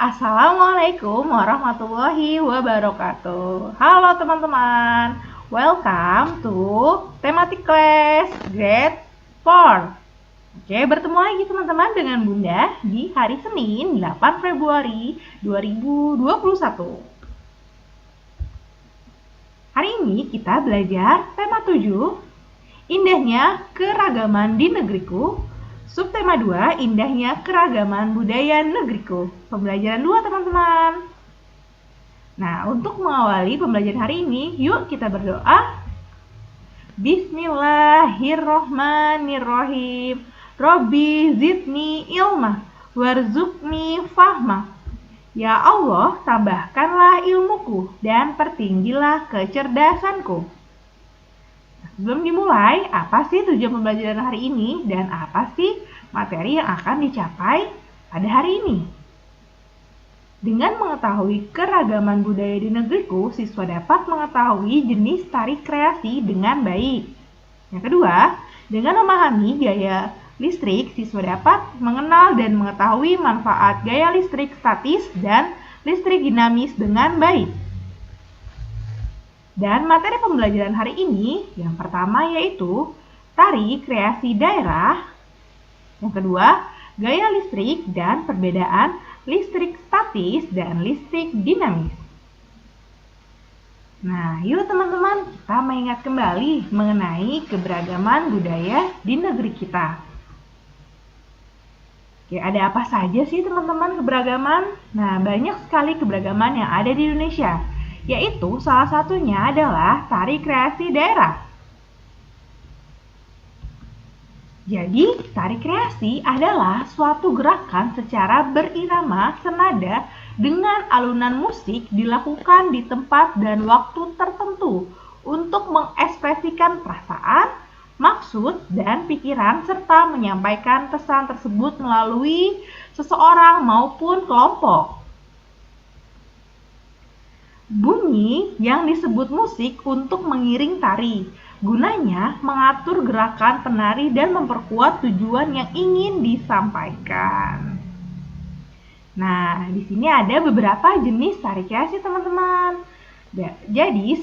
Assalamualaikum warahmatullahi wabarakatuh. Halo teman-teman, welcome to Thematic Class Grade 4. Oke, bertemu lagi teman-teman dengan Bunda di hari Senin 8 Februari 2021. Hari ini kita belajar tema 7, Indahnya Keragaman di Negeriku. Subtema 2, Indahnya Keragaman Budaya Negeriku. Pembelajaran 2 teman-teman. Nah, untuk mengawali pembelajaran hari ini, yuk kita berdoa. Bismillahirrohmanirrohim. Robbi zidni ilma, warzuqni fahma. Ya Allah, tambahkanlah ilmuku dan pertinggilah kecerdasanku. Sebelum dimulai, apa sih tujuan pembelajaran hari ini dan apa sih materi yang akan dicapai pada hari ini? Dengan mengetahui keragaman budaya di negeriku, siswa dapat mengetahui jenis tari kreasi dengan baik. Yang kedua, dengan memahami gaya listrik, siswa dapat mengenal dan mengetahui manfaat gaya listrik statis dan listrik dinamis dengan baik. Dan materi pembelajaran hari ini yang pertama yaitu tari kreasi daerah. Yang kedua, gaya listrik dan perbedaan listrik statis dan listrik dinamis. Nah, yuk teman-teman kita mengingat kembali mengenai keberagaman budaya di negeri kita. Oke, ada apa saja sih teman-teman keberagaman? Nah, banyak sekali keberagaman yang ada di Indonesia. Yaitu salah satunya adalah tari kreasi daerah. Jadi, tari kreasi adalah suatu gerakan secara berirama senada dengan alunan musik dilakukan di tempat dan waktu tertentu untuk mengekspresikan perasaan, maksud, dan pikiran serta menyampaikan pesan tersebut melalui seseorang maupun kelompok. Bunyi yang disebut musik untuk mengiring tari, gunanya mengatur gerakan penari dan memperkuat tujuan yang ingin disampaikan. Nah, di sini ada beberapa jenis tari kreasi, teman-teman. Jadi,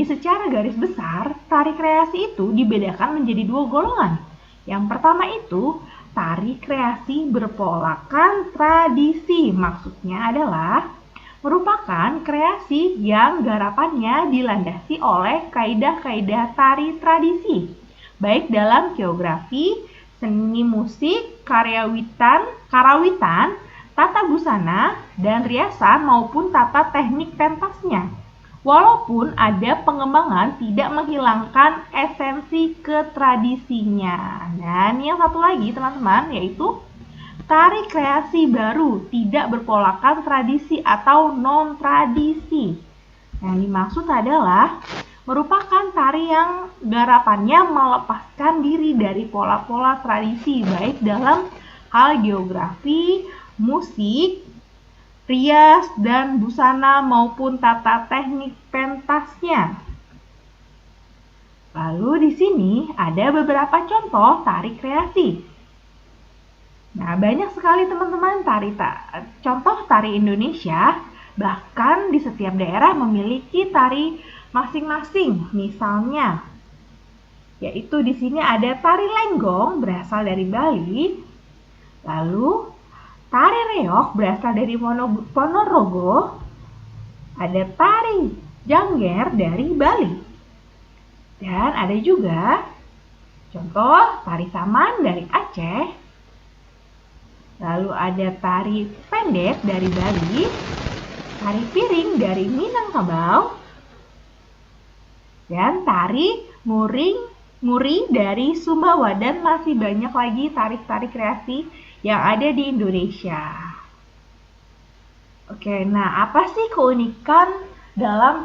secara garis besar, tari kreasi itu dibedakan menjadi dua golongan. Yang pertama itu, tari kreasi berpolakan tradisi. Maksudnya adalah merupakan kreasi yang garapannya dilandasi oleh kaidah-kaidah tari tradisi, baik dalam geografi, seni musik, karawitan, tata busana, dan riasan maupun tata teknik pentasnya. Walaupun ada pengembangan tidak menghilangkan esensi ketradisinya. Dan yang satu lagi teman-teman yaitu tari kreasi baru, tidak berpolakan tradisi atau non-tradisi. Yang dimaksud adalah merupakan tari yang garapannya melepaskan diri dari pola-pola tradisi, baik dalam hal geografi, musik, rias, dan busana maupun tata teknik pentasnya. Lalu di sini ada beberapa contoh tari kreasi. Nah, banyak sekali teman-teman contoh tari Indonesia, bahkan di setiap daerah memiliki tari masing-masing. Misalnya, yaitu di sini ada tari lenggong berasal dari Bali, lalu tari reog berasal dari Ponorogo, ada tari jangger dari Bali, dan ada juga contoh tari saman dari Aceh. Lalu ada tari pendek dari Bali, tari piring dari Minangkabau, dan tari nguri dari Sumbawa, dan masih banyak lagi tari-tari kreasi yang ada di Indonesia. Oke, nah apa sih keunikan dalam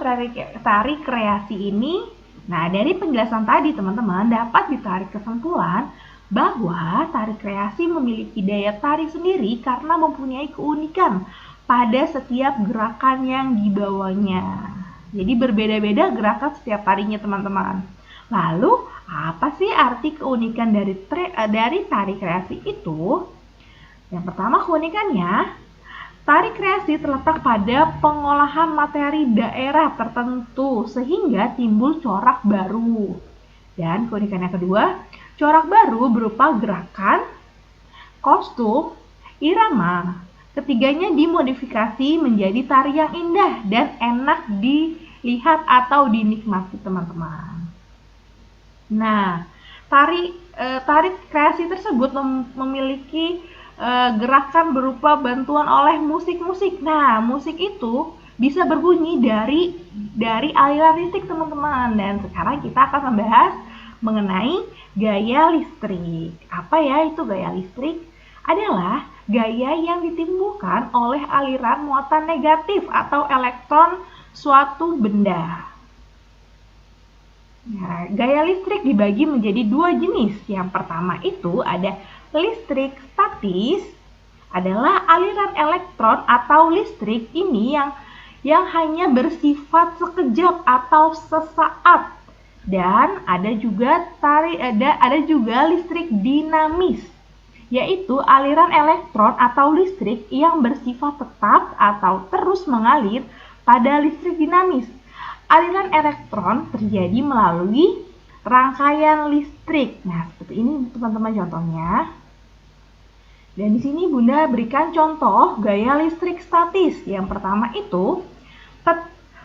tari kreasi ini? Nah, dari penjelasan tadi teman-teman dapat ditarik kesimpulan bahwa tari kreasi memiliki daya tarik sendiri karena mempunyai keunikan pada setiap gerakan yang dibawanya. Jadi berbeda-beda gerakan setiap tarinya teman-teman. Lalu apa sih arti keunikan dari tari kreasi itu? Yang pertama keunikannya, Tarik kreasi terletak pada pengolahan materi daerah tertentu sehingga timbul corak baru. Dan keunikan yang kedua, corak baru berupa gerakan, kostum, irama. Ketiganya dimodifikasi menjadi tari yang indah dan enak dilihat atau dinikmati teman-teman. Nah, tari kreasi tersebut memiliki gerakan berupa bantuan oleh musik-musik. Nah, musik itu bisa berbunyi dari aliran listrik teman-teman. Dan sekarang kita akan membahas mengenai gaya listrik. Apa ya itu gaya listrik? Adalah gaya yang ditimbulkan oleh aliran muatan negatif atau elektron suatu benda. Nah, gaya listrik dibagi menjadi dua jenis. Yang pertama itu ada listrik statis, adalah aliran elektron atau listrik ini yang hanya bersifat sekejap atau sesaat. Dan ada juga listrik dinamis, yaitu aliran elektron atau listrik yang bersifat tetap atau terus mengalir pada listrik dinamis. Aliran elektron terjadi melalui rangkaian listrik. Nah, seperti ini teman-teman contohnya. Dan di sini Bunda berikan contoh gaya listrik statis. Yang pertama itu,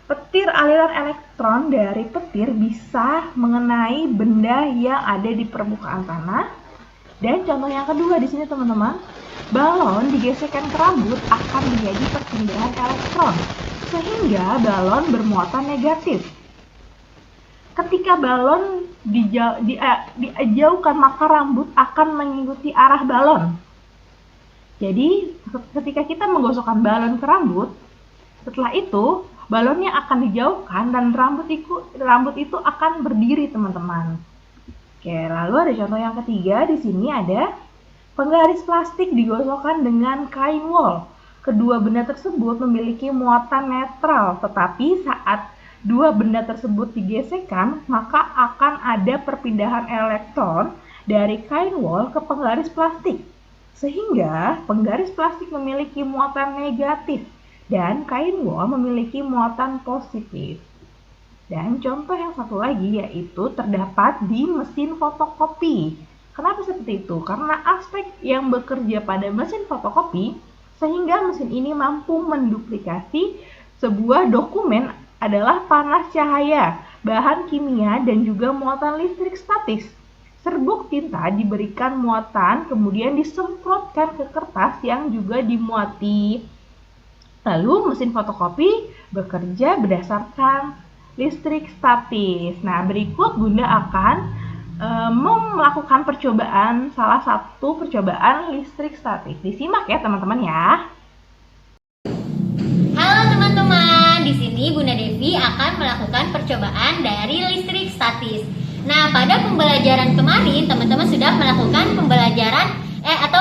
petir aliran elektron dari petir bisa mengenai benda yang ada di permukaan tanah. Dan contoh yang kedua di sini teman-teman, balon digesekkan ke rambut akan menjadi perpindahan elektron, sehingga balon bermuatan negatif. Ketika balon dijauhkan, maka rambut akan mengikuti arah balon. Jadi, ketika kita menggosokkan balon ke rambut, setelah itu balonnya akan dijauhkan dan rambut itu akan berdiri, teman-teman. Oke, lalu ada contoh yang ketiga. Di sini ada penggaris plastik digosokkan dengan kain wol. Kedua benda tersebut memiliki muatan netral, tetapi saat dua benda tersebut digesekkan, maka akan ada perpindahan elektron dari kain wol ke penggaris plastik. Sehingga penggaris plastik memiliki muatan negatif dan kain wol memiliki muatan positif. Dan contoh yang satu lagi yaitu terdapat di mesin fotokopi. Kenapa seperti itu? Karena aspek yang bekerja pada mesin fotokopi sehingga mesin ini mampu menduplikasi sebuah dokumen adalah panas cahaya, bahan kimia, dan juga muatan listrik statis. Serbuk tinta diberikan muatan, kemudian disemprotkan ke kertas yang juga dimuati. Lalu mesin fotokopi bekerja berdasarkan listrik statis. Nah, berikut Bunda akan melakukan salah satu percobaan listrik statis. Disimak ya teman-teman ya. Halo teman-teman, di sini Bunda Devi akan melakukan percobaan dari listrik statis. Nah, pada pembelajaran kemarin teman-teman sudah melakukan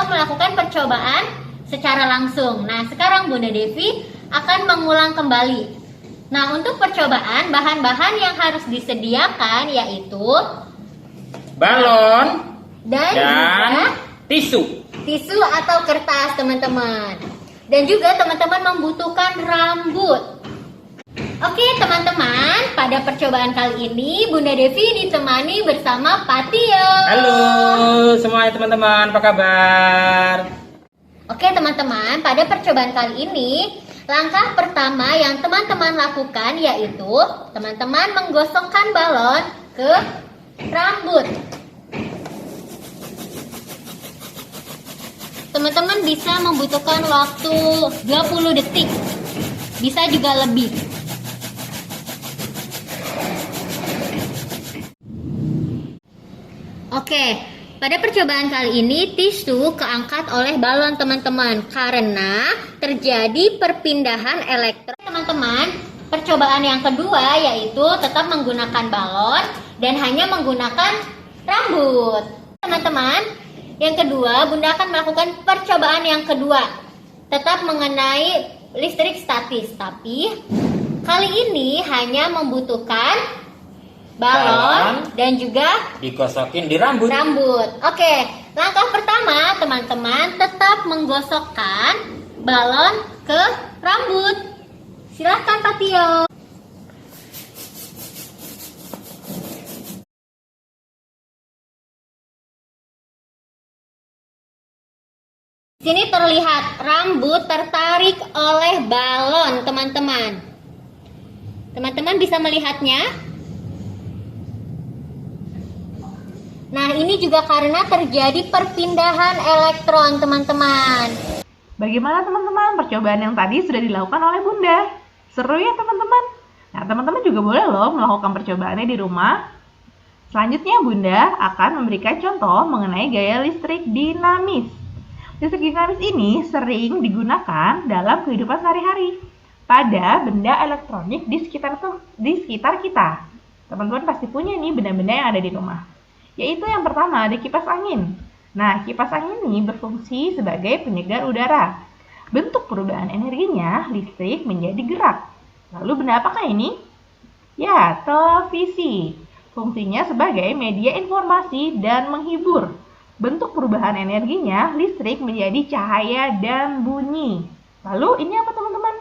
melakukan percobaan secara langsung. Nah, sekarang Bunda Devi akan mengulang kembali. Nah, untuk percobaan bahan-bahan yang harus disediakan yaitu balon dan juga tisu atau kertas teman-teman. Dan juga teman-teman membutuhkan rambut. Oke teman-teman, pada percobaan kali ini Bunda Devi ditemani bersama Pak Tio. Halo semuanya teman-teman, apa kabar? Oke teman-teman, pada percobaan kali ini langkah pertama yang teman-teman lakukan yaitu teman-teman menggosokkan balon ke rambut. Teman-teman bisa membutuhkan waktu 20 detik, bisa juga lebih. Oke, pada percobaan kali ini tisu keangkat oleh balon teman-teman karena terjadi perpindahan elektron. Teman-teman, percobaan yang kedua yaitu tetap menggunakan balon dan hanya menggunakan rambut. Teman-teman, yang kedua Bunda akan melakukan percobaan yang kedua, tetap mengenai listrik statis, tapi kali ini hanya membutuhkan balon dan juga digosokin di rambut. Oke, langkah pertama teman-teman tetap menggosokkan balon ke rambut. Silahkan Pak Tio. Sini terlihat rambut tertarik oleh balon, teman-teman. Teman-teman bisa melihatnya? Nah, ini juga karena terjadi perpindahan elektron, teman-teman. Bagaimana teman-teman? Percobaan yang tadi sudah dilakukan oleh Bunda. Seru ya teman-teman? Nah, teman-teman juga boleh loh melakukan percobaannya di rumah. Selanjutnya Bunda akan memberikan contoh mengenai gaya listrik dinamis. Listrik dinamis ini sering digunakan dalam kehidupan sehari-hari pada benda elektronik di sekitar kita. Teman-teman pasti punya nih benda-benda yang ada di rumah. Yaitu yang pertama ada kipas angin. Nah, kipas angin ini berfungsi sebagai penyegar udara. Bentuk perubahan energinya listrik menjadi gerak. Lalu benda apakah ini? Ya, televisi. Fungsinya sebagai media informasi dan menghibur. Bentuk perubahan energinya listrik menjadi cahaya dan bunyi. Lalu ini apa teman-teman?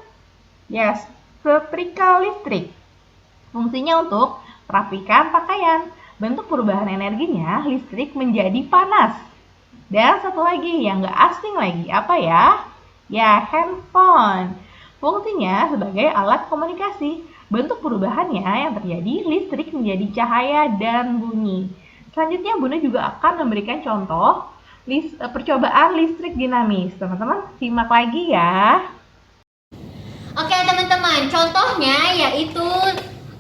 Yes, setrika listrik. Fungsinya untuk merapikan pakaian. Bentuk perubahan energinya listrik menjadi panas. Dan satu lagi yang gak asing lagi, apa ya? Ya, handphone. Fungsinya sebagai alat komunikasi. Bentuk perubahannya yang terjadi listrik menjadi cahaya dan bunyi. Selanjutnya Bunda juga akan memberikan contoh percobaan listrik dinamis. Teman-teman simak lagi ya. Oke teman-teman, contohnya yaitu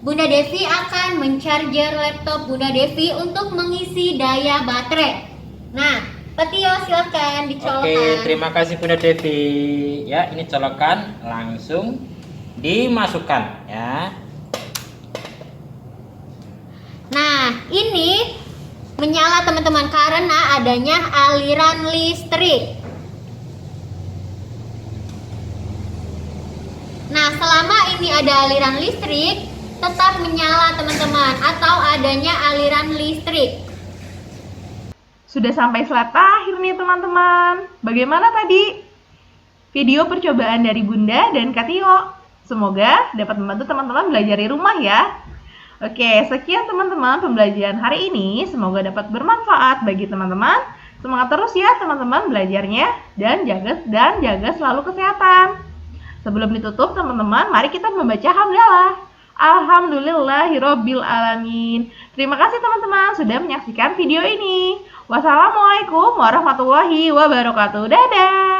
Bunda Devi akan mencharger laptop Bunda Devi untuk mengisi daya baterai. Nah, Pak Tio silakan dicolokkan. Oke, terima kasih Bunda Devi. Ya, ini colokan langsung dimasukkan ya. Nah, ini menyala teman-teman karena adanya aliran listrik. Nah, selama ini ada aliran listrik, tetap menyala teman-teman atau adanya aliran listrik. Sudah sampai slide akhir nih teman-teman. Bagaimana tadi video percobaan dari Bunda dan Kak Tio? Semoga dapat membantu teman-teman belajar di rumah ya. Oke, sekian teman-teman pembelajaran hari ini. Semoga dapat bermanfaat bagi teman-teman. Semangat terus ya teman-teman belajarnya dan jaga selalu kesehatan. Sebelum ditutup teman-teman, mari kita membaca hamdalah. Alhamdulillahirabbil alamin. Terima kasih teman-teman sudah menyaksikan video ini. Wassalamualaikum warahmatullahi wabarakatuh. Dadah.